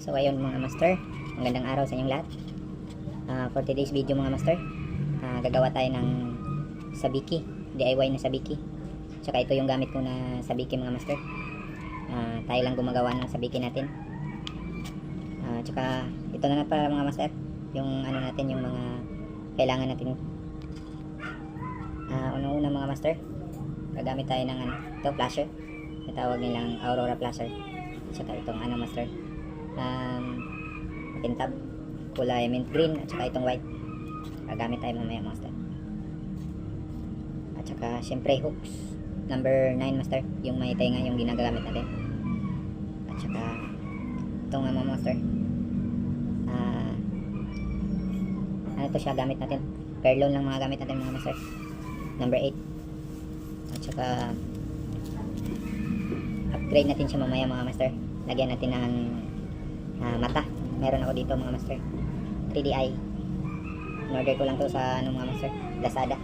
So ayun mga master, magandang araw sa inyong lahat. For today's video mga master, gagawa tayo ng sabiki, DIY na sabiki. Tsaka ito yung gamit ko na sabiki mga master. Tayo lang gumagawa ng sabiki natin. Tsaka ito na nga para mga master, yung ano natin, yung mga kailangan natin. Unang-una mga master, gagamit tayo ng ito, flasher. Natawag nilang Aurora flasher. Tsaka itong master, pintab kulay mint green, at saka itong white. Gagamit tayo mamaya master. At saka syempre hooks number 9 master, yung may tenga yung ginagamit natin. At saka itong mga master, ito siya gamit natin, perlon lang mga gamit natin mga master, number 8. At saka upgrade natin siya mamaya mga master, lagyan natin ng mata. Meron ako dito mga master, 3D eye. In-order ko lang to sa mga master, Lazada.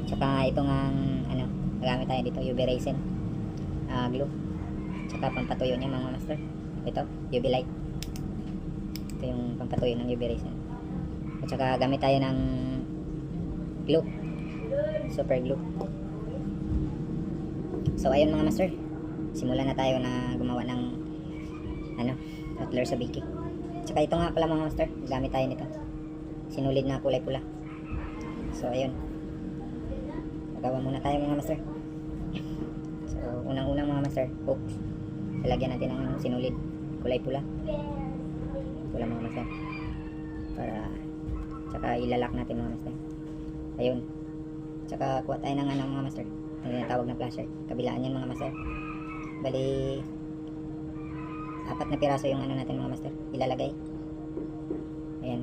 Tsaka itong nagamit tayo dito, UV resin glue. Tsaka pampatuyo niya mga master, ito UV light. Ito yung pampatuyo ng UV resin. At saka gamit tayo ng glue, super glue. So ayun mga master, simulan na tayo na gumawa ng Rattler sabiki. Tsaka ito nga pala mga master, gamit tayo nito, sinulid na kulay pula. So ayun, magawa muna tayo mga master. So unang-unang mga master, hooks, lalagyan natin ng sinulid kulay pula. Pula mga master, para tsaka ilalak natin mga master. Ayun, tsaka kuha tayo ng mga master, ang tinatawag na flasher, kabilaan yan mga master. Bali 4 na piraso yung natin mga master, ilalagay. Ayan.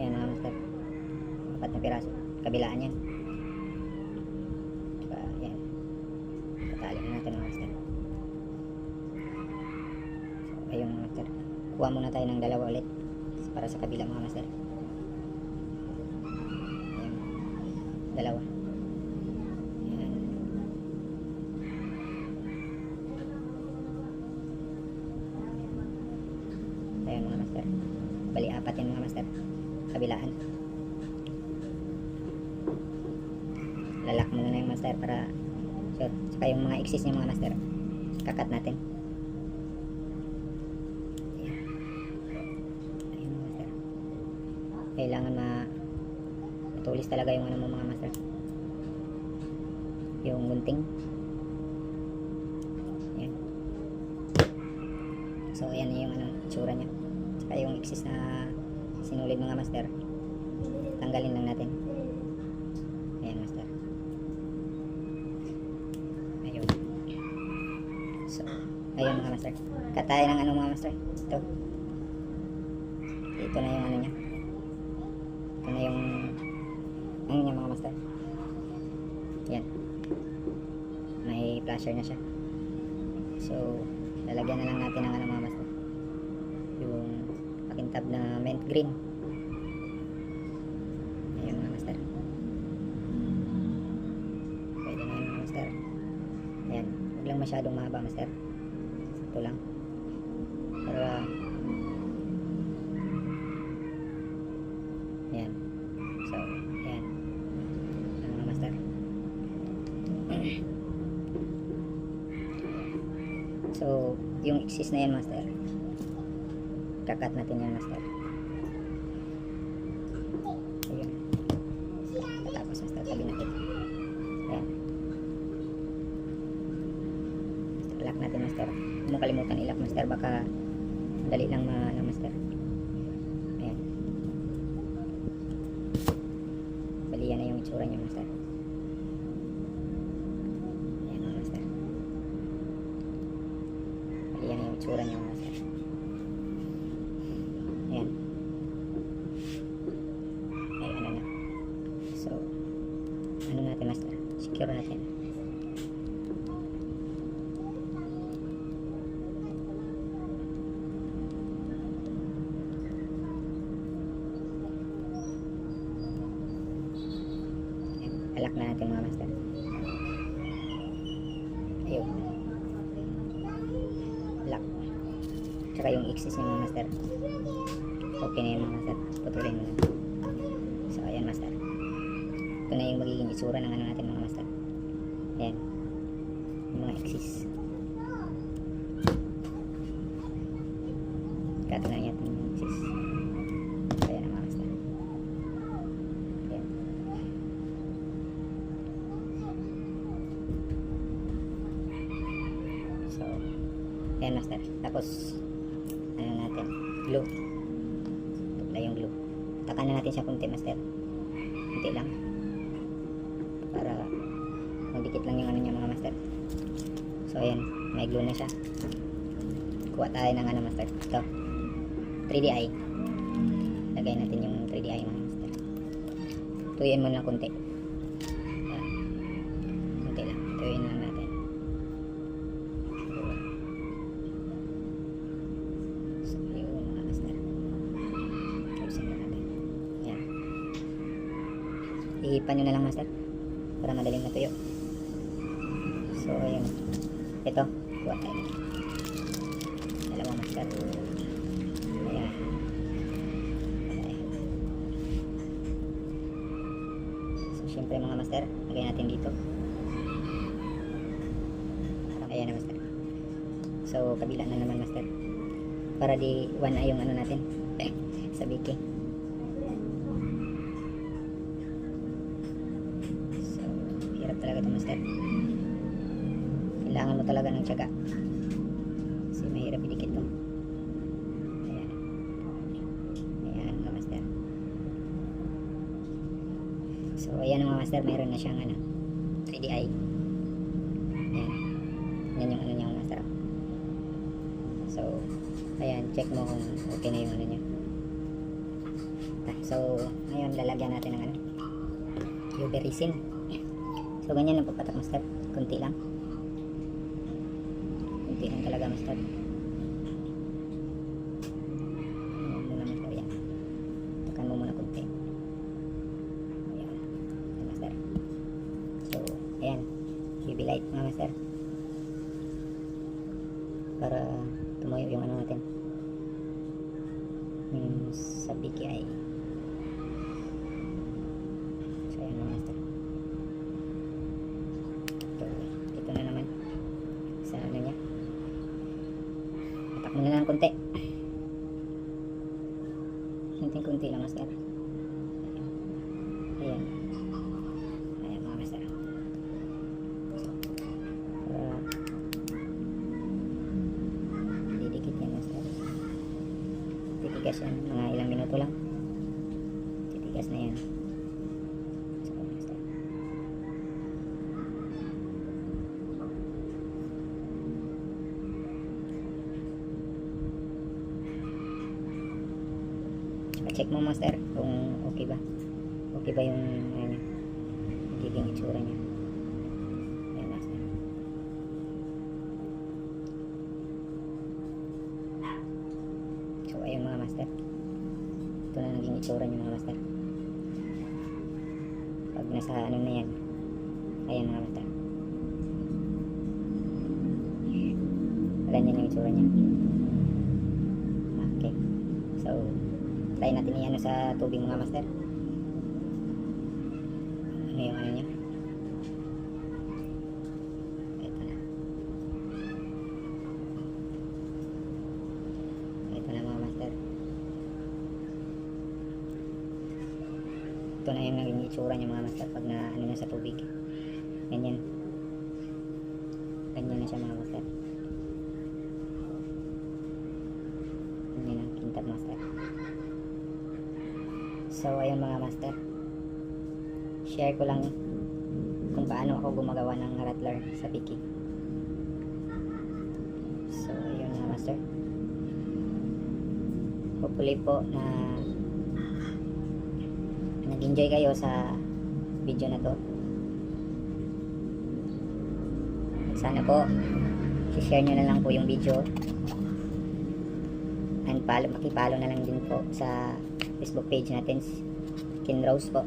Ayan mga master, 4 na piraso, kabilaan yan. Diba, ayan, patali na natin mga master. So ayun mga master, kuha muna tayo ng dalawa ulit para sa kabila mga master. Dalawa. Ayan. Ayan mga master, bali 4 yan mga master, kabilaan. Lalak muna na yung master para sure. Saka yung mga exist niya mga master, kakat natin. Ayan. Ayan mga master, kailangan matulis talaga yung mo mga master, yung gunting. Ayan. So ayan yung itsura nya. Saka yung exist na sinulid mga master, tanggalin lang natin. Ayan master. Ayun. So ayun mga master, katay ng mga master. Ito na yung nya, ito na yung niya mga master. Yan, may flasher na siya. So lalagyan na lang natin ng mga master, yung pakintab na mint green. Ayan mga master, pwede na yun mga master. Ayan, huwag lang masyadong mahaba master, ito lang para ayan. So ayan mga master. So yung exist na yan master, kakat natin yan master. Ayan, tapos master tabi natin. Ayan, lock natin master. Huwag mong kalimutan ilak master, baka dali lang master. Ayan, bali yan na yung itsura niya master. Ayan mga master, bali yan na yung itsura niya master. Ayan, ay na. So natin master, secure natin. Alak na natin mga master. tsaka yung axis niya mga master. Okay na yun mga master. Putulin mo na. So ayan master. Ito na yung magiging itsura ng ano natin mga master. Ayan. Yung mga axis. Kato na yan yung axis. So ayan mga master. Ayan. So ayan master. Tapos ano natin, glue. Apply yung glue. Takan na natin siya kunti master. Kunti lang. Para magdikit lang yung ano niya mga master. So ayan, may glue na siya. Kuha tayo ng ano master. Ito. 3D eye. Lagay natin yung 3D eye mga master. Tuyuin mo lang kunti. Ayan. Kunti lang. Tuyuin lang natin. So yun mga master. Ayusin na natin. Ayan. Ihipan nyo na lang master. Para madaling matuyo. So ayun. Ito. Kuha tayo. Dalawang master. Ayan. Ayan. So syempre mga master, lagay natin dito. Ayan na master. So kabila na naman master. Para di one eye yung ano natin. Sa biki. So hirap talaga ito master. Kailangan mo talaga ng tiyaga. Kasi mahirap idikit to. Ayan. Ayan mga master. So ayan mga master, mayroon na siyang ano, 3D eye. Ayan. Yan yung ano niya mga master. So ayan, check mo kung okay na yung ano niya. So ngayon lalagyan natin ng ano, UV resin. So ganyan lang pagpatak master. Kunti lang. Kunti lang talaga master. Ayan muna master yan. Takan mo muna kunti. Ayan. Ayan master. So ayan. UV light mga master. Para tumuyo yung ano natin. Yung sa BKI. So ayan mga master. So ito na naman. Sa ano niya. Atak mo na lang konti. Kunti lang master. Ayan. Ayan mga master. Para didikit yan master. Titigas yan. Mga ilang minuto lang. Titigas na yan. So master. Check mo master kung okay ba yung ano, magiging itsura niya. Ayan master. So ayun mga master, ito na naging itsura niya mga master pag nasa ano na yan. Ayan mga master, ganyan yung itsura niya. Okay, so try natin yan sa tubig mga master. Ano yung ano niya. Ito na. Ito na mga master. Ito na yung naging itsura niya mga master pag na ano na sa tubig. Ganyan. Ganyan na siya mga master. Ganyan ang kintab master. So ayun mga master, share ko lang kung paano ako gumagawa ng rattler sa Piki. So ayun mga master, hopefully po na nag-enjoy kayo sa video na to. Sana po share nyo na lang po yung video, and makipollow na lang din po sa Facebook page natin, Kinrose po.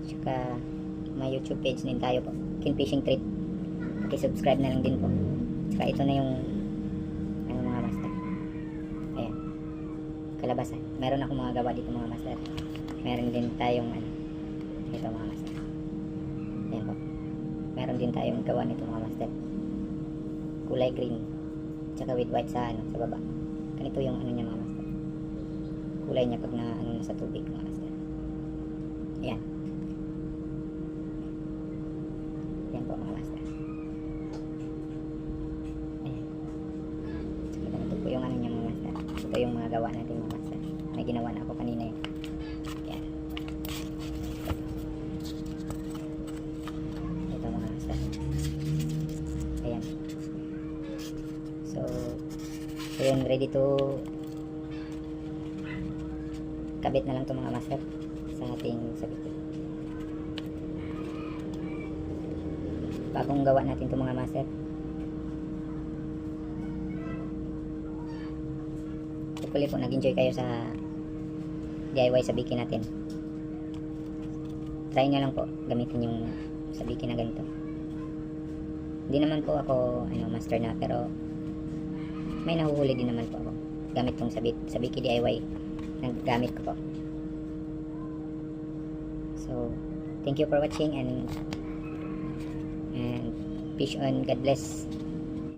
Tsaka may YouTube page din tayo po, Kin Fishing Trip. Subscribe na lang din po. Tsaka ito na yung ano mga master. Ayan. Kalabasan. Meron akong mga gawa dito mga master. Meron din tayong ano. Ito mga master. Ayan po. Meron din tayong gawa nito mga master. Kulay green. Tsaka with white sa ano, sa baba. Ganito yung ano niya mga master. Kulay niya pag na ano nasa tubig mga master. Ayan. Ayan po mga master. Ayan. Tsaka ganito po yung ano niya mga master. Ito yung mga gawa natin mga master. May ginawa na ako kanina yun. Ayan. Ito mga master. Ayan. So, ayun, ready to kabit na lang to mga master sa ating sabit. Bagong gawa natin to mga master. Hopefully po nag-enjoy kayo sa DIY sabiki natin. Try nyo lang po gamitin yung sabiki na ganito. Hindi naman po ako master na, pero may nahuhuli din naman po ako gamit tong sabiki DIY na gamit ko po. So thank you for watching and peace on, God bless.